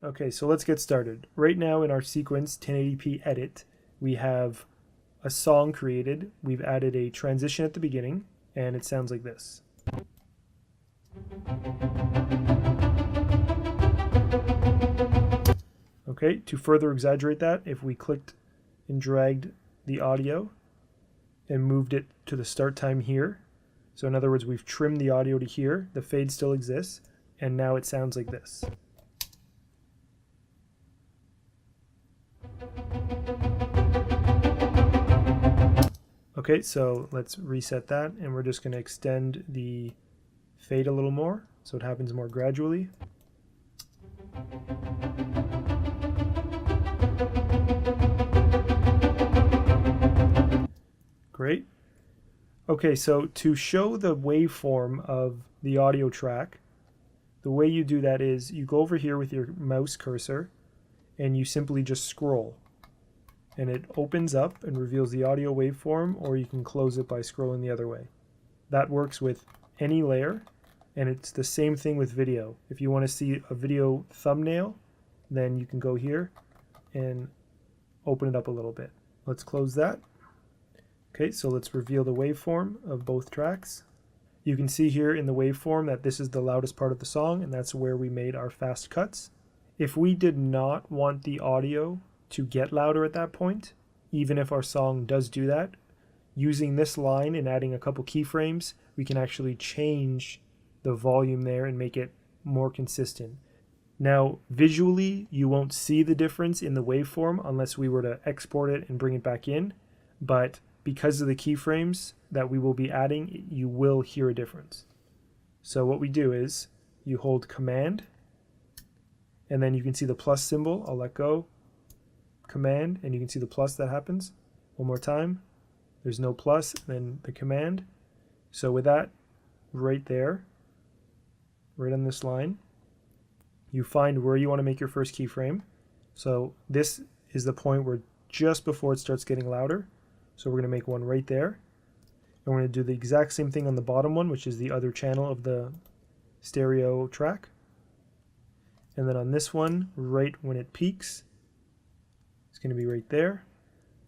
Okay, so let's get started. Right now in our sequence 1080p edit, we have a song created. We've added a transition at the beginning, and it sounds like this. Okay, to further exaggerate that, if we clicked and dragged the audio and moved it to the start time here, so in other words, we've trimmed the audio to here, the fade still exists, and now it sounds like this. Okay, so let's reset that, and we're just going to extend the fade a little more so it happens more gradually. Great. Okay, so to show the waveform of the audio track, the way you do that is you go over here with your mouse cursor and you simply just scroll. And it opens up and reveals the audio waveform, or you can close it by scrolling the other way. That works with any layer, and it's the same thing with video. If you want to see a video thumbnail, then you can go here and open it up a little bit. Let's close that. Okay, so let's reveal the waveform of both tracks. You can see here in the waveform that this is the loudest part of the song, and that's where we made our fast cuts. If we did not want the audio to get louder at that point, even if our song does do that, using this line and adding a couple keyframes, we can actually change the volume there and make it more consistent. Now, visually, you won't see the difference in the waveform unless we were to export it and bring it back in, but because of the keyframes that we will be adding, you will hear a difference. So what we do is you hold Command, and then you can see the plus symbol. I'll let go. Command, and you can see the plus that happens. One more time. There's no plus, then the command. So with that, right there, right on this line, you find where you want to make your first keyframe. So this is the point where just before it starts getting louder. So we're going to make one right there. And we're going to do the exact same thing on the bottom one, which is the other channel of the stereo track. And then on this one, right when it peaks, it's going to be right there.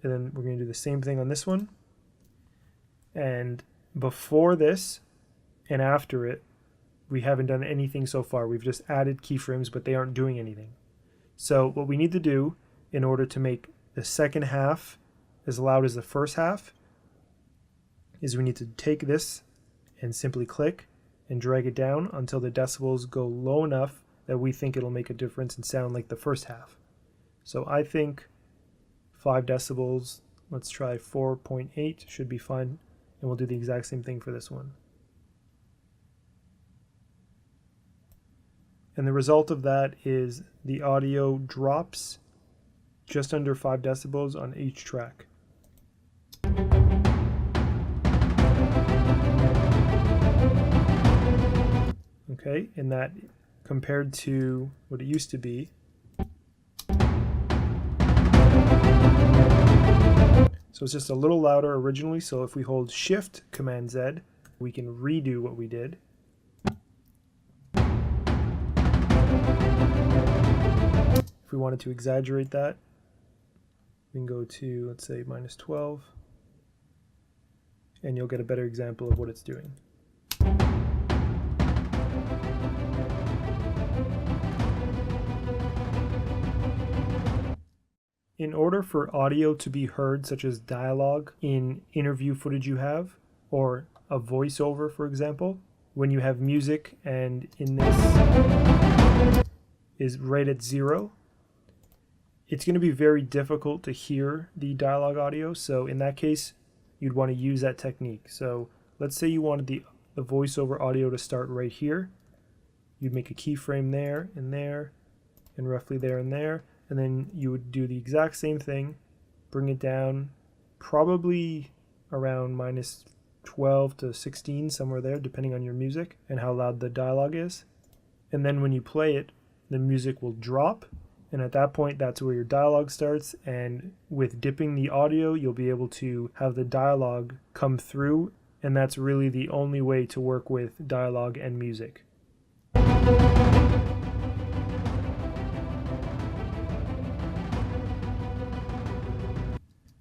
And then we're going to do the same thing on this one. And before this and after it, we haven't done anything so far. We've just added keyframes, but they aren't doing anything. So what we need to do in order to make the second half as loud as the first half is we need to take this and simply click and drag it down until the decibels go low enough that we think it'll make a difference and sound like the first half. So I think 5 decibels, let's try 4.8 should be fine, and we'll do the exact same thing for this one. And the result of that is the audio drops just under 5 decibels on each track. Okay, and that compared to what it used to be, so it's just a little louder originally. So if we hold Shift Command Z, we can redo what we did. If we wanted to exaggerate that, we can go to, let's say, -12, and you'll get a better example of what it's doing. In order for audio to be heard, such as dialogue in interview footage you have, or a voiceover, for example, when you have music and in this is right at 0, it's going to be very difficult to hear the dialogue audio. So in that case, you'd want to use that technique. So let's say you wanted the voiceover audio to start right here. You'd make a keyframe there, and roughly there and there. And then you would do the exact same thing, bring it down probably around -12 to 16, somewhere there, depending on your music and how loud the dialogue is. And then when you play it, the music will drop. And at that point, that's where your dialogue starts. And with dipping the audio, you'll be able to have the dialogue come through. And that's really the only way to work with dialogue and music.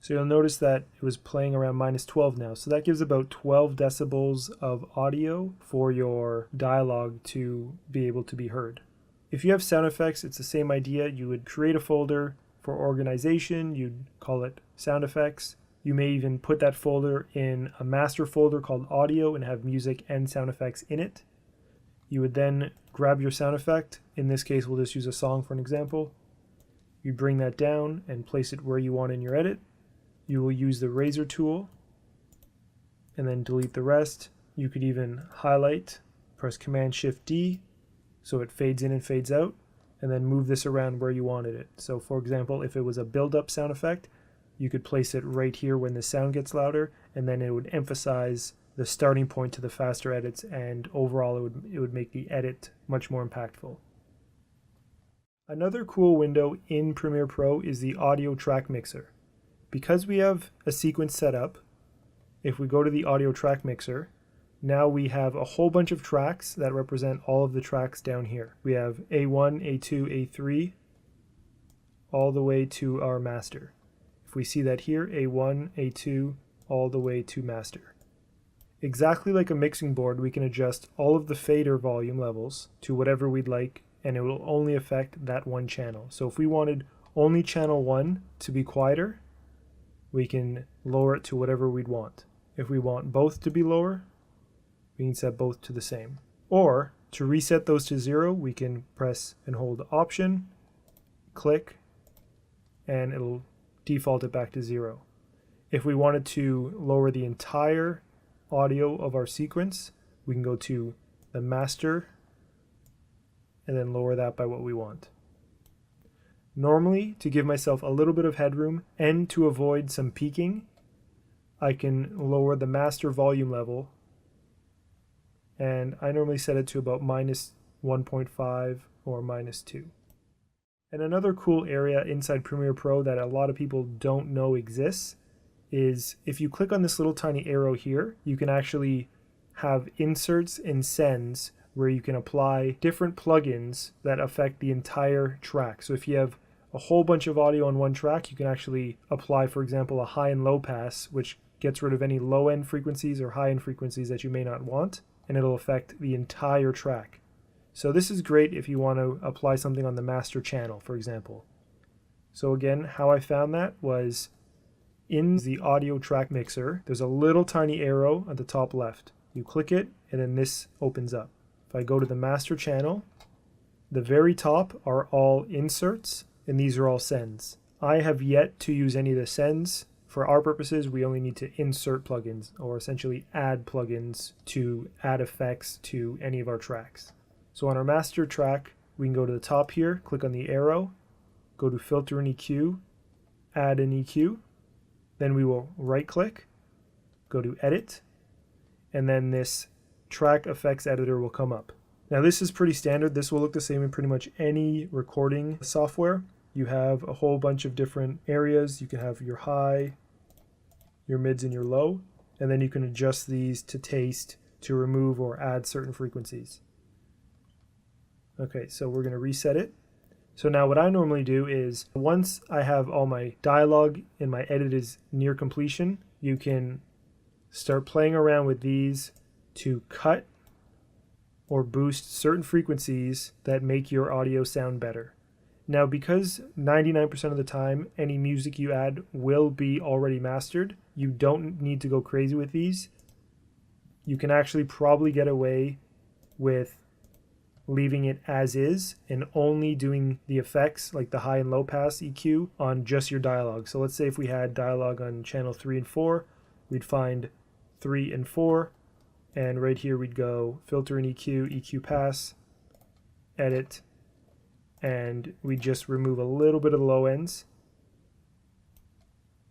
So you'll notice that it was playing around -12 now. So that gives about 12 decibels of audio for your dialogue to be able to be heard. If you have sound effects, it's the same idea. You would create a folder for organization. You'd call it sound effects. You may even put that folder in a master folder called audio and have music and sound effects in it. You would then grab your sound effect. In this case, we'll just use a song for an example. You bring that down and place it where you want in your edit. You will use the razor tool and then delete the rest. You could even highlight, press Command-Shift-D so it fades in and fades out, and then move this around where you wanted it. So for example, if it was a build-up sound effect, you could place it right here when the sound gets louder, and then it would emphasize the starting point to the faster edits, and overall it would make the edit much more impactful. Another cool window in Premiere Pro is the audio track mixer. Because we have a sequence set up, if we go to the audio track mixer, now we have a whole bunch of tracks that represent all of the tracks down here. We have A1, A2, A3, all the way to our master. If we see that here, A1, A2, all the way to master. Exactly like a mixing board, we can adjust all of the fader volume levels to whatever we'd like, and it will only affect that one channel. So if we wanted only channel 1 to be quieter, we can lower it to whatever we'd want. If we want both to be lower, we can set both to the same. Or to reset those to 0, we can press and hold Option, click, and it'll default it back to 0. If we wanted to lower the entire audio of our sequence, we can go to the master and then lower that by what we want. Normally, to give myself a little bit of headroom and to avoid some peaking, I can lower the master volume level, and I normally set it to about -1.5 or -2. And another cool area inside Premiere Pro that a lot of people don't know exists is if you click on this little tiny arrow here, you can actually have inserts and sends where you can apply different plugins that affect the entire track. So if you have a whole bunch of audio on one track, you can actually apply, for example, a high and low pass, which gets rid of any low end frequencies or high end frequencies that you may not want, and it'll affect the entire track. So this is great if you want to apply something on the master channel, for example. So again, how I found that was in the audio track mixer, there's a little tiny arrow at the top left. You click it, and then this opens up. If I go to the master channel, the very top are all inserts, and these are all sends. I have yet to use any of the sends. For our purposes, we only need to insert plugins, or essentially add plugins to add effects to any of our tracks. So on our master track, we can go to the top here, click on the arrow, go to Filter and EQ, add an EQ, then we will right click, go to Edit, and then this track effects editor will come up. Now this is pretty standard. This will look the same in pretty much any recording software. You have a whole bunch of different areas. You can have your high, your mids, and your low, and then you can adjust these to taste to remove or add certain frequencies. Okay, so we're going to reset it. So now what I normally do is once I have all my dialogue and my edit is near completion, you can start playing around with these to cut or boost certain frequencies that make your audio sound better. Now, because 99% of the time any music you add will be already mastered, you don't need to go crazy with these. You can actually probably get away with leaving it as is and only doing the effects like the high and low pass EQ on just your dialogue. So let's say if we had dialogue on channel 3 and 4, we'd find 3 and 4, and right here we'd go Filter and EQ, EQ pass, Edit, and we just remove a little bit of the low ends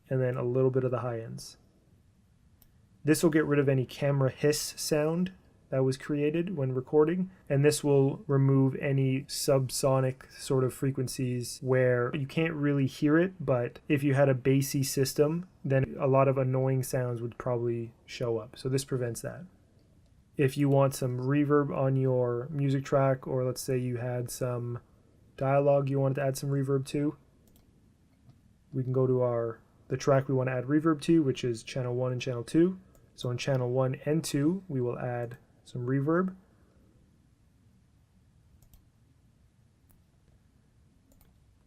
and then a little bit of the high ends. This will get rid of any camera hiss sound that was created when recording, and this will remove any subsonic sort of frequencies where you can't really hear it, but if you had a bassy system, then a lot of annoying sounds would probably show up. So this prevents that. If you want some reverb on your music track, or let's say you had some dialogue you wanted to add some reverb to, we can go to the track we want to add reverb to, which is channel 1 and channel 2. So on channel 1 and 2, we will add some reverb.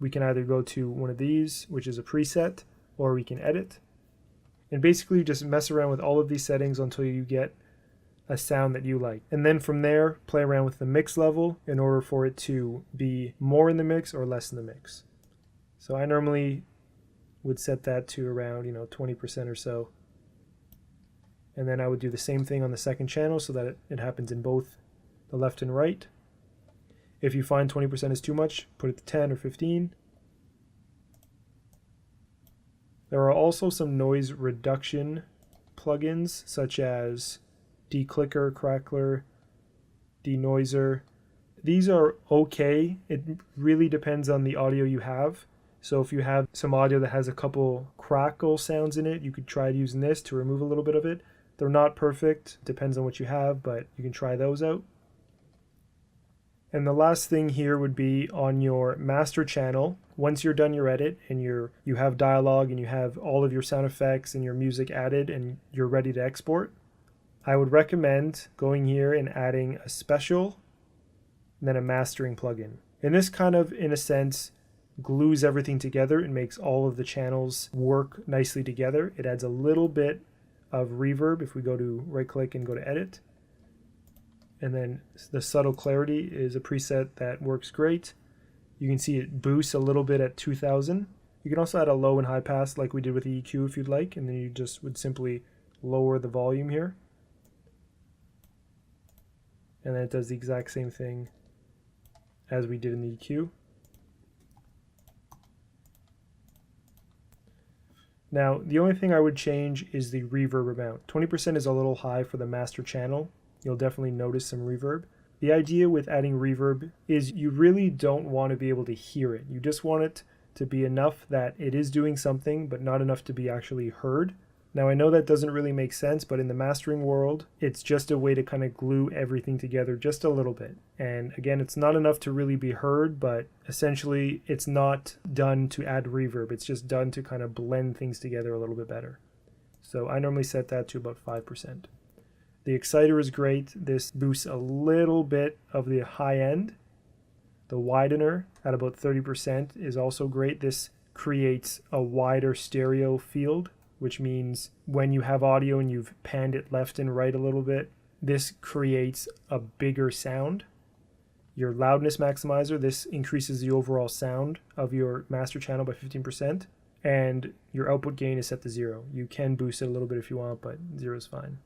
We can either go to one of these, which is a preset, or we can edit. And basically just mess around with all of these settings until you get a sound that you like. And then from there, play around with the mix level in order for it to be more in the mix or less in the mix. So I normally would set that to around 20% or so. And then I would do the same thing on the second channel so that it happens in both the left and right. If you find 20% is too much, put it to 10 or 15. There are also some noise reduction plugins such as Declicker, Crackler, Denoiser. These are okay. It really depends on the audio you have. So if you have some audio that has a couple crackle sounds in it, you could try using this to remove a little bit of it. They're not perfect, depends on what you have, but you can try those out. And the last thing here would be on your master channel. Once you're done your edit and you have dialogue and you have all of your sound effects and your music added and you're ready to export, I would recommend going here and adding a special and then a mastering plugin. And this kind of, in a sense, glues everything together and makes all of the channels work nicely together. It adds a little bit of reverb if we go to right click and go to edit. And then the subtle clarity is a preset that works great. You can see it boosts a little bit at 2000. You can also add a low and high pass like we did with the EQ if you'd like, and then you just would simply lower the volume here. And then it does the exact same thing as we did in the EQ. Now, the only thing I would change is the reverb amount. 20% is a little high for the master channel. You'll definitely notice some reverb. The idea with adding reverb is you really don't want to be able to hear it. You just want it to be enough that it is doing something, but not enough to be actually heard. Now, I know that doesn't really make sense, but in the mastering world, it's just a way to kind of glue everything together just a little bit. And again, it's not enough to really be heard, but essentially it's not done to add reverb. It's just done to kind of blend things together a little bit better. So I normally set that to about 5%. The exciter is great. This boosts a little bit of the high end. The widener at about 30% is also great. This creates a wider stereo field, which means when you have audio and you've panned it left and right a little bit, this creates a bigger sound. Your loudness maximizer, this increases the overall sound of your master channel by 15%, and your output gain is set to 0. You can boost it a little bit if you want, but 0 is fine.